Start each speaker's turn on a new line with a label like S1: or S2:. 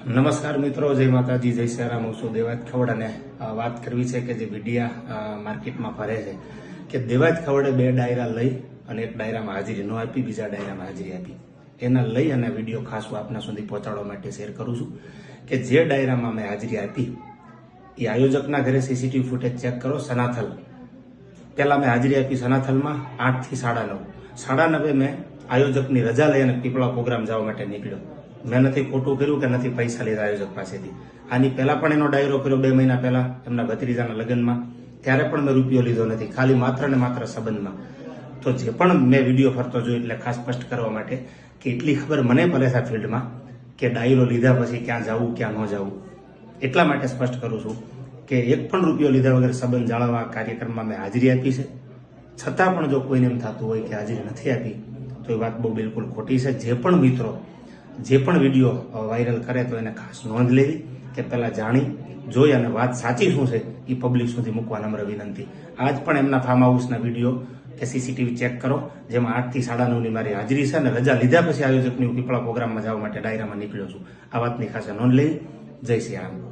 S1: નમસ્કાર મિત્રો, જય માતાજી, જય સિયારામ. હું છું દેવાજ ખવડ અને વાત કરવી છે કે જે મીડિયા માર્કેટમાં ફરે છે કે દેવાજ ખવડે 2 ડાયરા લઈ અને એક ડાયરામાં હાજરી ન આપી, બીજા ડાયરામાં હાજરી આપી. એના લઈ અને વિડીયો ખાસ હું આપના સુધી પહોંચાડવા માટે શેર કરું છું કે જે ડાયરામાં મેં હાજરી આપી એ આયોજકના ઘરે સીસીટીવી ફૂટેજ ચેક કરો. સનાથલ પહેલા મેં હાજરી આપી સનાથલમાં 8 થી 9:30. 9:30 મેં આયોજકની રજા લઈ અને પીપળા પ્રોગ્રામ જવા માટે નીકળ્યો. મેં નથી ખોટું કર્યું કે નથી પૈસા લીધા આયોજક પાસેથી. આની પહેલા પણ એનો ડાયરો કર્યો 2 મહિના પહેલા એમના ભત્રીજાના લગ્નમાં, ત્યારે પણ મેં રૂપિયો લીધો નથી, ખાલી માત્ર ને માત્ર સંબંધમાં. તો જે પણ મેં વિડીયો ફરતો જોયો એટલે ખાસ સ્પષ્ટ કરવા માટે કે એટલી ખબર મને પડે છે ફિલ્ડમાં કે ડાયરો લીધા પછી ક્યાં જવું ક્યાં ન જવું. એટલા માટે સ્પષ્ટ કરું છું કે એક પણ રૂપિયો લીધા વગર સંબંધ જાળવવા કાર્યક્રમમાં મેં હાજરી આપી છે. છતાં પણ જો કોઈને એમ થતું હોય કે હાજરી નથી આપી તો એ વાત બહુ બિલકુલ ખોટી છે. જે પણ મિત્રો જે પણ વિડીયો વાયરલ કરે તો એને ખાસ નોંધ લેવી કે પહેલા જાણી જોઈ અને વાત સાચી શું છે એ પબ્લિક સુધી મૂકવા નમ્ર વિનંતી. આજ પણ એમના ફાર્મ હાઉસના વિડીયો કે સીસીટીવી ચેક કરો, જેમાં 8 થી 9:30 મારી હાજરી છે અને રજા લીધા પછી આયોજકની પીપળા પ્રોગ્રામમાં જવા માટે ડાયરામાં નીકળ્યો છું. આ વાતની ખાસ નોંધ લેવી. જય શ્રી રામ.